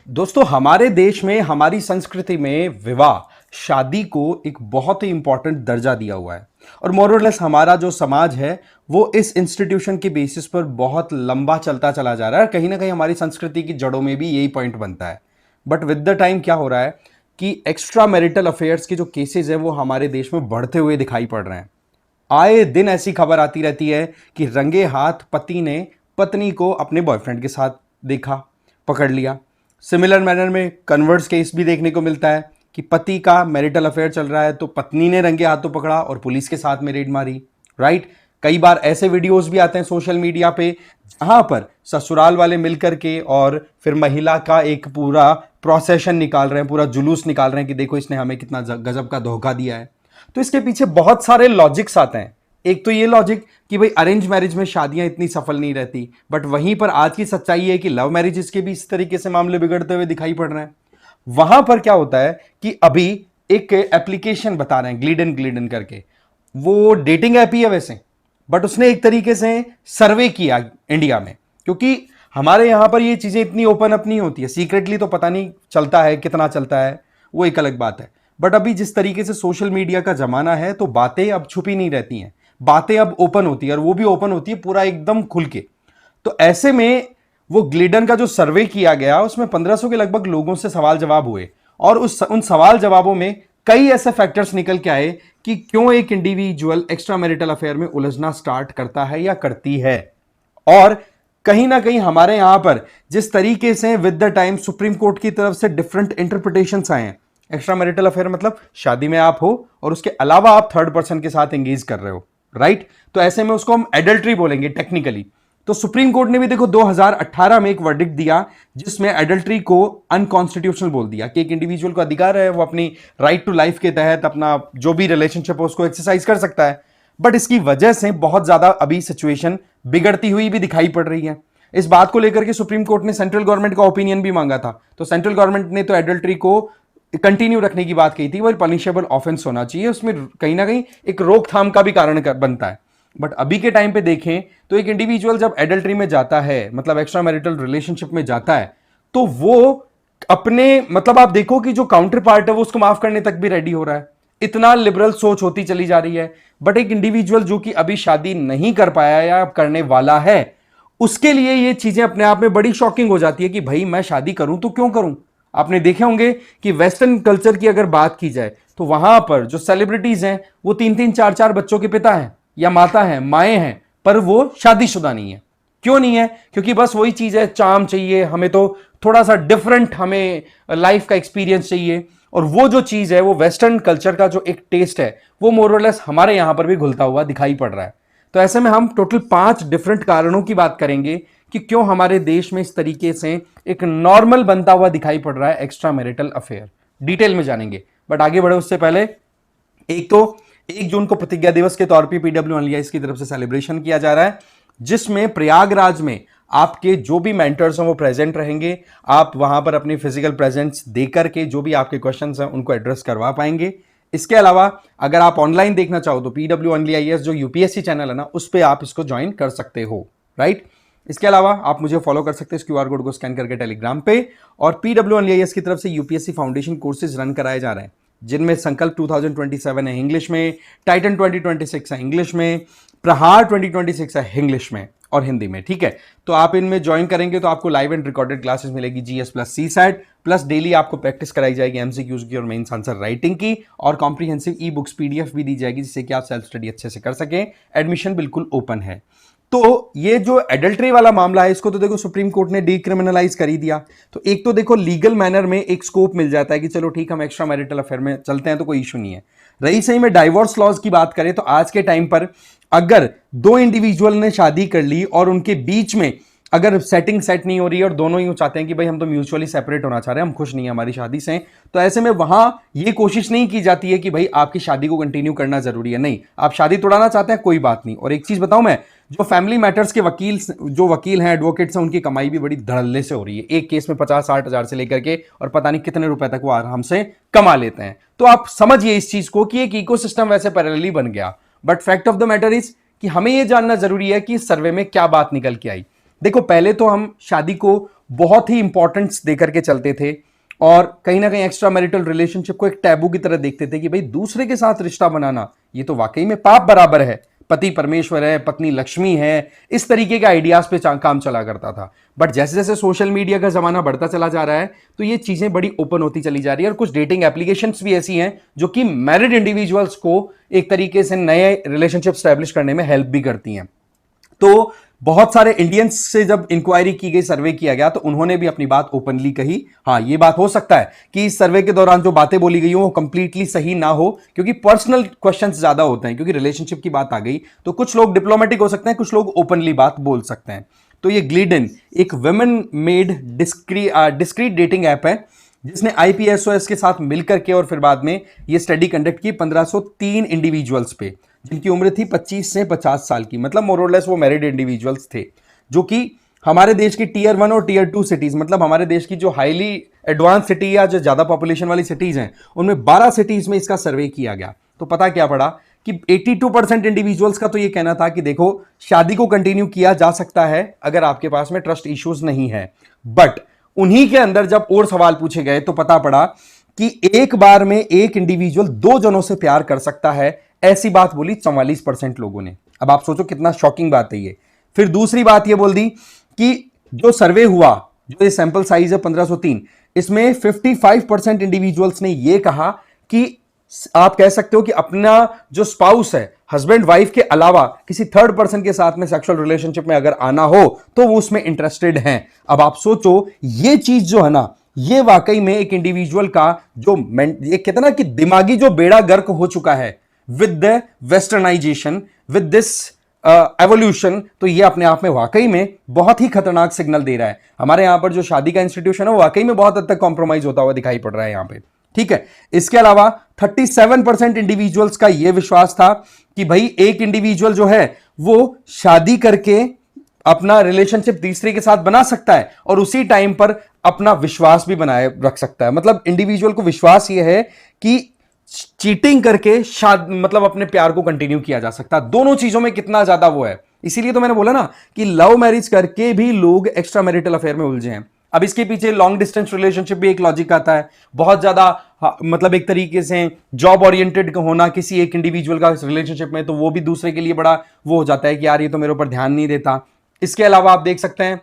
दोस्तों, हमारे देश में, हमारी संस्कृति में विवाह, शादी को एक बहुत ही इंपॉर्टेंट दर्जा दिया हुआ है। और मोरलेस हमारा जो समाज है वो इस इंस्टीट्यूशन के बेसिस पर बहुत लंबा चलता चला जा रहा है। कहीं ना कहीं हमारी संस्कृति की जड़ों में भी यही पॉइंट बनता है। बट विद द टाइम क्या हो रहा है कि एक्स्ट्रा मैरिटल अफेयर्स के जो केसेस हैं वो हमारे देश में बढ़ते हुए दिखाई पड़ रहे हैं। आए दिन ऐसी खबर आती रहती है कि रंगे हाथ पति ने पत्नी को अपने बॉयफ्रेंड के साथ देखा, पकड़ लिया। सिमिलर मैनर में कन्वर्ट्स केस भी देखने को मिलता है कि पति का मैरिटल अफेयर चल रहा है तो पत्नी ने रंगे हाथों पकड़ा और पुलिस के साथ में रेड मारी। राइट। कई बार ऐसे वीडियोस भी आते हैं सोशल मीडिया पे जहां पर ससुराल वाले मिलकर के और फिर महिला का एक पूरा प्रोसेशन निकाल रहे हैं, पूरा जुलूस निकाल रहे हैं कि देखो इसने हमें कितना गजब का धोखा दिया है। तो इसके पीछे बहुत सारे लॉजिक्स आते हैं। एक तो ये लॉजिक कि भाई अरेंज मैरिज में शादियां इतनी सफल नहीं रहती, बट वहीं पर आज की सच्चाई है कि लव मैरिजेस के भी इस तरीके से मामले बिगड़ते हुए दिखाई पड़ रहे हैं। वहां पर क्या होता है कि अभी एक एप्लीकेशन बता रहे हैं ग्लिडन करके, वो डेटिंग ऐप ही है वैसे, बट उसने एक तरीके से सर्वे किया इंडिया में। क्योंकि हमारे यहां पर ये चीजें इतनी ओपन अप नहीं होती है, सीक्रेटली तो पता नहीं चलता है, कितना चलता है वो एक अलग बात है। बट अभी जिस तरीके से सोशल मीडिया का जमाना है तो बातें अब छुपी नहीं रहती हैं, बातें अब ओपन होती है, और वो भी ओपन होती है पूरा एकदम खुल के। तो ऐसे में वो ग्लिडन का जो सर्वे किया गया उसमें 1500 के लगभग लोगों से सवाल जवाब हुए, और उन सवाल जवाबों में कई ऐसे फैक्टर्स निकल के आए कि क्यों एक इंडिविजुअल एक्स्ट्रा मैरिटल अफेयर में उलझना स्टार्ट करता है या करती है। और कहीं ना कहीं हमारे यहां पर जिस तरीके से with the time supreme court की तरफ से डिफरेंट इंटरप्रिटेशंस आए हैं, एक्स्ट्रा मैरिटल अफेयर मतलब शादी में आप हो और उसके अलावा आप थर्ड पर्सन के साथ एंगेज कर रहे हो। राइट। तो ऐसे में उसको हम एडल्ट्री बोलेंगे टेक्निकली। तो सुप्रीम कोर्ट ने भी देखो 2018 में एक वर्डिक्ट दिया जिसमें एडल्ट्री को अनकॉन्स्टिट्यूशनल बोल दिया कि एक इंडिविजुअल को अधिकार है वो अपनी राइट टू लाइफ के तहत अपना जो भी रिलेशनशिप है उसको एक्सरसाइज कर सकता है। बट इसकी वजह से बहुत ज्यादा अभी सिचुएशन बिगड़ती हुई भी दिखाई पड़ रही है। इस बात को लेकर के सुप्रीम कोर्ट ने सेंट्रल गवर्नमेंट का ओपिनियन भी मांगा था। तो सेंट्रल गवर्नमेंट ने तो एडल्ट्री को कंटिन्यू रखने की बात कही थी, वो पनिशेबल ऑफेंस होना चाहिए, उसमें कहीं ना कहीं एक रोकथाम का भी कारण बनता है। बट अभी के टाइम पे देखें तो एक इंडिविजुअल जब एडल्ट्री में जाता है, मतलब एक्स्ट्रा मैरिटल रिलेशनशिप में जाता है, तो वो अपने मतलब आप देखो कि जो काउंटर पार्ट है वो उसको माफ करने तक भी रेडी हो रहा है। इतना लिबरल सोच होती चली जा रही है। बट एक इंडिविजुअल जो कि अभी शादी नहीं कर पाया या करने वाला है, उसके लिए ये चीजें अपने आप में बड़ी शॉकिंग हो जाती है कि भाई मैं शादी करूं तो क्यों करूं। आपने देखे होंगे कि वेस्टर्न कल्चर की अगर बात की जाए तो वहां पर जो सेलिब्रिटीज हैं वो 3-3 4-4 बच्चों के पिता हैं या माता हैं, माएँ हैं, पर वो शादीशुदा नहीं है। क्यों नहीं है? क्योंकि बस वही चीज है, चार्म चाहिए हमें, तो थोड़ा सा डिफरेंट हमें लाइफ का एक्सपीरियंस चाहिए। और वो जो चीज है, वो वेस्टर्न कल्चर का जो एक टेस्ट है, वो मोरलेस हमारे यहां पर भी घुलता हुआ दिखाई पड़ रहा है। तो ऐसे में हम टोटल 5 डिफरेंट कारणों की बात करेंगे कि क्यों हमारे देश में इस तरीके से एक नॉर्मल बनता हुआ दिखाई पड़ रहा है एक्स्ट्रा मैरिटल अफेयर। डिटेल में जानेंगे, बट आगे बढ़े उससे पहले एक तो 1 जून को प्रतिज्ञा दिवस के तौर पे PWNLIS की तरफ से सेलिब्रेशन किया जा रहा है, जिसमें प्रयागराज में आपके जो भी मेंटर्स हैं वो प्रेजेंट रहेंगे। आप वहां पर अपनी फिजिकल प्रेजेंस देकर के जो भी आपके क्वेश्चंस हैं उनको एड्रेस करवा पाएंगे। इसके अलावा अगर आप ऑनलाइन देखना चाहो तो PWNLIS जो यूपीएससी चैनल है ना, उस पर आप इसको ज्वाइन कर सकते हो। राइट। इसके अलावा आप मुझे फॉलो कर सकते हैं इस QR कोड को स्कैन करके टेलीग्राम पे। और PWNLIS की तरफ से यूपीएससी फाउंडेशन कोर्सेज रन कराए जा रहे हैं, जिनमें संकल्प 2027 है इंग्लिश में, टाइटन 2026 है इंग्लिश में, प्रहार 2026 है इंग्लिश में और हिंदी में। ठीक है। तो आप इनमें ज्वाइन करेंगे तो आपको लाइव एंड रिकॉर्डेड क्लासेस मिलेगी, GS plus CSAT plus daily आपको प्रैक्टिस कराई जाएगी MCQs की और मेंस आंसर राइटिंग की, और कॉम्प्रिहेंसिव ई बुक्स PDF भी दी जाएगी जिससे कि आप सेल्फ स्टडी अच्छे से कर सकें। एडमिशन बिल्कुल ओपन है। तो ये जो एडल्ट्री वाला मामला है इसको तो देखो सुप्रीम कोर्ट ने डीक्रिमिनलाइज कर ही दिया। तो एक तो देखो लीगल मैनर में एक स्कोप मिल जाता है कि चलो ठीक, हम एक्स्ट्रा मैरिटल अफेयर में चलते हैं तो कोई इशू नहीं है। रही सही में डाइवोर्स लॉज की बात करें तो आज के टाइम पर अगर 2 इंडिविजुअल ने शादी कर ली और उनके बीच में अगर सेटिंग सेट नहीं हो रही है और दोनों ही चाहते हैं कि भाई हम तो म्यूचुअली सेपरेट होना चाह रहे हैं, हम खुश नहीं है हमारी शादी से, तो ऐसे में वहां ये कोशिश नहीं की जाती है कि भाई आपकी शादी को कंटिन्यू करना जरूरी है। नहीं, आप शादी तोड़ना चाहते हैं कोई बात नहीं। और एक चीज बताऊं मैं, जो फैमिली मैटर्स के वकील हैं, एडवोकेट्स हैं, उनकी कमाई भी बड़ी धड़ल्ले से हो रही है। एक केस में 50-60 हजार से लेकर के और पता नहीं कितने रुपए तक वो आराम से कमा लेते हैं। तो आप समझिए इस चीज को कि एक इकोसिस्टम वैसे पैरेलली बन गया। But fact of the matter is कि हमें यह जानना जरूरी है कि इस सर्वे में क्या बात निकल के आई। देखो, पहले तो हम शादी को बहुत ही इंपॉर्टेंस देकर के चलते थे और कहीं ना कहीं एक्स्ट्रा मैरिटल रिलेशनशिप को एक टैबू की तरह देखते थे कि भाई दूसरे के साथ रिश्ता बनाना ये तो वाकई में पाप बराबर है, पति परमेश्वर है, पत्नी लक्ष्मी है, इस तरीके के आइडियाज पे काम चला करता था। बट जैसे जैसे सोशल मीडिया का जमाना बढ़ता चला जा रहा है तो ये चीजें बड़ी ओपन होती चली जा रही है और कुछ डेटिंग एप्लीकेशंस भी ऐसी हैं जो कि मैरिड इंडिविजुअल्स को एक तरीके से नए रिलेशनशिप स्टैब्लिश करने में हेल्प भी करती हैं। तो बहुत सारे इंडियंस से जब इंक्वायरी की गई, सर्वे किया गया, तो उन्होंने भी अपनी बात ओपनली कही। हाँ, ये बात हो सकता है कि इस सर्वे के दौरान जो बातें बोली गई हो वो कंप्लीटली सही ना हो, क्योंकि पर्सनल क्वेश्चंस ज्यादा होते हैं, क्योंकि रिलेशनशिप की बात आ गई तो कुछ लोग डिप्लोमेटिक हो सकते हैं, कुछ लोग ओपनली बात बोल सकते हैं। तो ये ग्लिडन एक women made discrete dating app है जिसने आईपीएसओएस के साथ मिलकर के और फिर बाद में ये स्टडी कंडक्ट की 1503 इंडिविजुअल्स पे, जिनकी उम्र थी 25 से 50 साल की। मतलब मोरलेस वो मैरिड इंडिविजुअल्स थे जो कि हमारे देश की टीयर 1 और टीयर 2 सिटीज, मतलब हमारे देश की जो हाईली एडवांस सिटी या जो ज्यादा पॉपुलेशन वाली सिटीज हैं उनमें 12 सिटीज में इसका सर्वे किया गया। तो पता क्या पड़ा कि 82% इंडिविजुअल्स का तो ये कहना था कि देखो, शादी को कंटिन्यू किया जा सकता है अगर आपके पास में ट्रस्ट इश्यूज नहीं है। बट उन्हीं के अंदर जब और सवाल पूछे गए तो पता पड़ा कि एक बार में एक इंडिविजुअल 2 जनों से प्यार कर सकता है, ऐसी बात बोली 44% लोगों ने। अब आप सोचो कितना शॉकिंग बात है ये। फिर दूसरी बात ये बोल दी कि जो सर्वे हुआ, जो ये सैंपल साइज है 1503, इसमें 55% इंडिविजुअल्स ने ये कहा कि आप कह सकते हो कि अपना जो स्पाउस है, हस्बैंड वाइफ के अलावा किसी थर्ड पर्सन के साथ में सेक्सुअल रिलेशनशिप में अगर आना हो तो वो उसमें इंटरेस्टेड हैं। अब आप सोचो ये चीज जो है ना, ये वाकई में एक इंडिविजुअल का जो ये कहते ना कि दिमागी जो बेड़ा गर्क हो चुका है with the westernisation, with this evolution, तो ये अपने आप में वाकई में बहुत ही खतरनाक सिग्नल दे रहा है। हमारे यहां पर जो शादी का इंस्टीट्यूशन है वो वाकई में बहुत हद तक कॉम्प्रोमाइज होता हुआ दिखाई पड़ रहा है यहां पे। ठीक है, इसके अलावा 37% इंडिविजुअल्स का यह विश्वास था कि भाई एक इंडिविजुअल जो है वो शादी करके अपना रिलेशनशिप तीसरे के साथ बना सकता है और उसी टाइम पर अपना विश्वास भी बनाए रख सकता है। मतलब इंडिविजुअल को विश्वास यह है कि चीटिंग करके मतलब अपने प्यार को कंटिन्यू किया जा सकता है। दोनों चीजों में कितना ज्यादा वो है। इसीलिए तो मैंने बोला ना कि लव मैरिज करके भी लोग एक्स्ट्रा मैरिटल अफेयर में उलझे हैं। अब इसके पीछे लॉन्ग डिस्टेंस रिलेशनशिप भी एक लॉजिक आता है, बहुत ज्यादा मतलब एक तरीके से जॉब ओरिएंटेड होना किसी एक इंडिविजुअल का रिलेशनशिप में, तो वो भी दूसरे के लिए बड़ा वो हो जाता है कि यार ये तो मेरे ऊपर ध्यान नहीं देता। इसके अलावा आप देख सकते हैं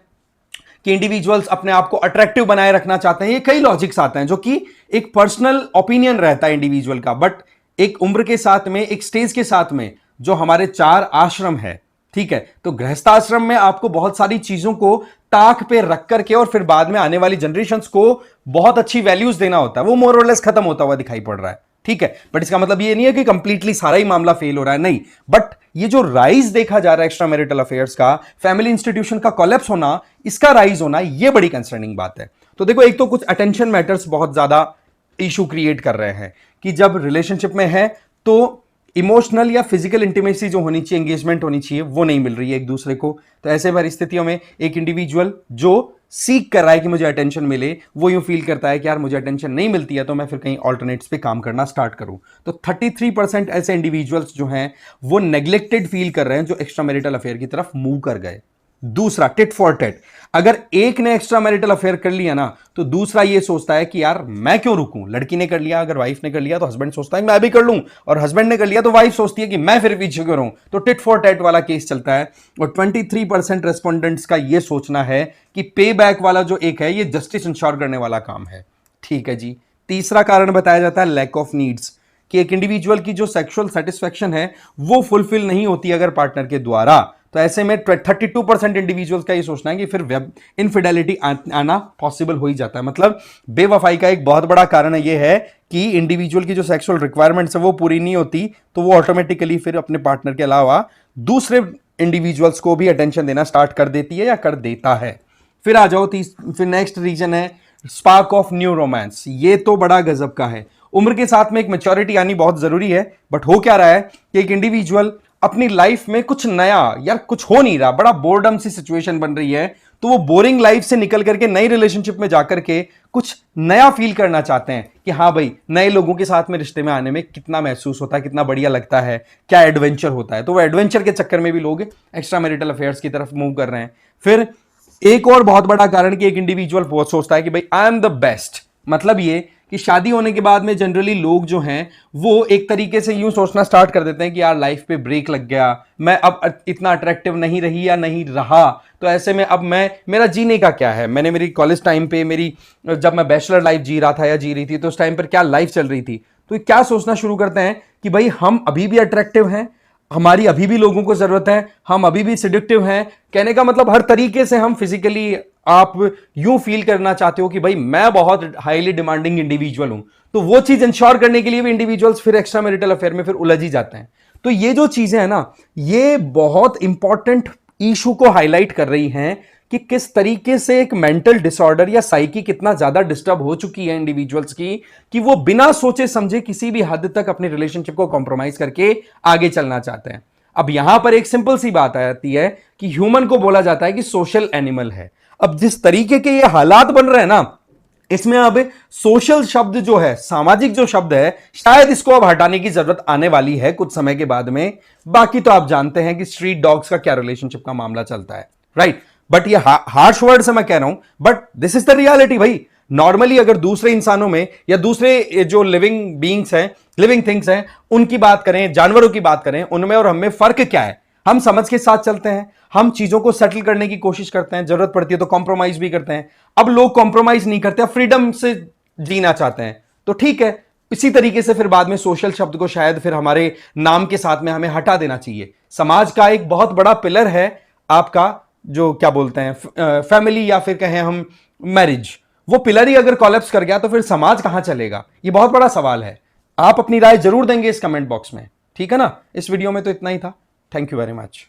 कि इंडिविजुअल्स अपने आप को अट्रैक्टिव बनाए रखना चाहते हैं। ये कई लॉजिक्स आते हैं जो कि एक पर्सनल ओपिनियन रहता है इंडिविजुअल का, बट एक उम्र के साथ में, एक स्टेज के साथ में, जो हमारे 4 आश्रम है, ठीक है, तो गृहस्थाश्रम में आपको बहुत सारी चीजों को ताक पे रख करके और फिर बाद में आने वाली जनरेशंस को बहुत अच्छी वैल्यूज देना होता है। वो मोर और लेस खत्म होता हुआ दिखाई पड़ रहा है। ठीक है, बट इसका मतलब ये नहीं है कि कंप्लीटली सारा ही मामला फेल हो रहा है, नहीं। बट ये जो राइज देखा जा रहा है एक्स्ट्रा मैरिटल अफेयर्स का, फैमिली इंस्टीट्यूशन का कोलैप्स होना, इसका राइज होना, ये बड़ी कंसर्निंग बात है। तो देखो, एक तो कुछ अटेंशन मैटर्स बहुत ज्यादा इशू क्रिएट कर रहे हैं कि जब रिलेशनशिप में है तो इमोशनल या फिजिकल इंटीमेसी जो होनी चाहिए, एंगेजमेंट होनी चाहिए, वो नहीं मिल रही है एक दूसरे को। तो ऐसे परिस्थितियों में एक इंडिविजुअल जो सीख कर रहा है कि मुझे अटेंशन मिले, वो यूं फील करता है कि यार मुझे अटेंशन नहीं मिलती है तो मैं फिर कहीं ऑल्टरनेट्स पे काम करना स्टार्ट करूं। तो 33% ऐसे इंडिविजुअल्स जो हैं वो नेग्लेक्टेड फील कर रहे हैं, जो एक्स्ट्रा मैरिटल अफेयर की तरफ मूव कर गए। दूसरा, टिट फॉर टेट। अगर एक ने एक्स्ट्रा मैरिटल अफेयर कर लिया ना तो दूसरा ये सोचता है कि यार मैं क्यों रुकूं। लड़की ने कर लिया, अगर वाइफ ने कर लिया तो हस्बैंड सोचता है मैं भी कर लूं, और हस्बैंड ने कर लिया तो वाइफ सोचती है कि मैं फिर पीछे क्यों रहूं। तो टिट फॉर टेट वाला केस चलता है। और 23% रेस्पोंडेंट्स का यह सोचना है कि पे बैक वाला जो एक है ये जस्टिस इंश्योर करने वाला काम है। ठीक है जी। तीसरा कारण बताया जाता है लैक ऑफ नीड्स, कि एक इंडिविजुअल की जो सेक्सुअल सेटिस्फैक्शन है वो फुलफिल नहीं होती अगर पार्टनर के द्वारा। तो ऐसे में 32% इंडिविजुअल्स का ये सोचना है कि फिर वेब इनफिडेलिटी आना पॉसिबल हो ही जाता है। मतलब बेवफाई का एक बहुत बड़ा कारण ये है कि इंडिविजुअल की जो सेक्सुअल रिक्वायरमेंट्स है वो पूरी नहीं होती, तो वो ऑटोमेटिकली फिर अपने पार्टनर के अलावा दूसरे इंडिविजुअल्स को भी अटेंशन देना स्टार्ट कर देती है या कर देता है। फिर आ जाओ फिर नेक्स्ट रीजन है स्पार्क ऑफ न्यू रोमांस। ये तो बड़ा गजब का है। उम्र के साथ में एक मैच्योरिटी आनी बहुत जरूरी है, बट हो क्या रहा है कि एक इंडिविजुअल अपनी लाइफ में कुछ नया, यार कुछ हो नहीं रहा, बड़ा बोर्डम सी सिचुएशन बन रही है, तो वो बोरिंग लाइफ से निकल करके नई रिलेशनशिप में जाकर के कुछ नया फील करना चाहते हैं कि हाँ भाई, नए लोगों के साथ में रिश्ते में आने में कितना महसूस होता है, कितना बढ़िया लगता है, क्या एडवेंचर होता है। तो वो एडवेंचर के चक्कर में भी लोग एक्स्ट्रा मैरिटल अफेयर्स की तरफ मूव कर रहे हैं। फिर एक और बहुत बड़ा कारण कि एक इंडिविजुअल बहुत सोचता है कि भाई आई एम द बेस्ट, मतलब ये कि शादी होने के बाद में जनरली लोग जो हैं वो एक तरीके से यूं सोचना स्टार्ट कर देते हैं कि यार लाइफ पे ब्रेक लग गया, मैं अब इतना अट्रैक्टिव नहीं रही या नहीं रहा, तो ऐसे में अब मैं मेरा जीने का क्या है। मैंने मेरी कॉलेज टाइम पे मेरी जब मैं बैचलर लाइफ जी रहा था या जी रही थी तो उस टाइम पर क्या लाइफ चल रही थी, तो क्या सोचना शुरू करते हैं कि भाई हम अभी भी अट्रैक्टिव हैं, हमारी अभी भी लोगों को जरूरत है, हम अभी भी सिडिक्टिव हैं। कहने का मतलब हर तरीके से हम फिजिकली आप यूं फील करना चाहते हो कि भाई मैं बहुत हाईली डिमांडिंग इंडिविजुअल हूं, तो वो चीज इंश्योर करने के लिए भी इंडिविजुअल्स फिर एक्स्ट्रा मैरिटल अफेयर में फिर उलझ ही जाते हैं। तो ये जो चीजें हैं ना, ये बहुत इंपॉर्टेंट इशू को हाईलाइट कर रही हैं कि किस तरीके से एक मेंटल डिसऑर्डर या साइकी कितना ज्यादा डिस्टर्ब हो चुकी है इंडिविजुअल्स की कि वो बिना सोचे समझे किसी भी हद तक अपनी रिलेशनशिप को कॉम्प्रोमाइज करके आगे चलना चाहते हैं। अब यहां पर एक सिंपल सी बात आती है कि ह्यूमन को बोला जाता है कि सोशल एनिमल है। अब जिस तरीके के ये हालात बन रहे हैं ना, इसमें अब सोशल शब्द जो है, सामाजिक जो शब्द है, शायद इसको अब हटाने की जरूरत आने वाली है कुछ समय के बाद में। बाकी तो आप जानते हैं कि स्ट्रीट डॉग्स का क्या रिलेशनशिप का मामला चलता है, राइट। बट ये हार्श वर्ड से मैं कह रहा हूं, but this is the reality भाई। नॉर्मली अगर दूसरे इंसानों में या दूसरे जो लिविंग बीइंग्स हैं, लिविंग थिंग्स हैं, उनकी बात करें, जानवरों की बात करें, उनमें और हमें फर्क क्या है? हम समझ के साथ चलते हैं, हम चीजों को सेटल करने की कोशिश करते हैं, जरूरत पड़ती है तो कॉम्प्रोमाइज भी करते हैं। अब लोग कॉम्प्रोमाइज नहीं करते, फ्रीडम से जीना चाहते हैं, तो ठीक है। इसी तरीके से फिर बाद में सोशल शब्द को शायद फिर हमारे नाम के साथ में हमें हटा देना चाहिए। समाज का एक बहुत बड़ा पिलर है आपका जो क्या बोलते हैं फैमिली या फिर कहें हम मैरिज, वो पिलर ही अगर कॉलेप्स कर गया तो फिर समाज कहां चलेगा? ये बहुत बड़ा सवाल है। आप अपनी राय जरूर देंगे इस कमेंट बॉक्स में, ठीक है ना। इस वीडियो में तो इतना ही था। Thank you very much.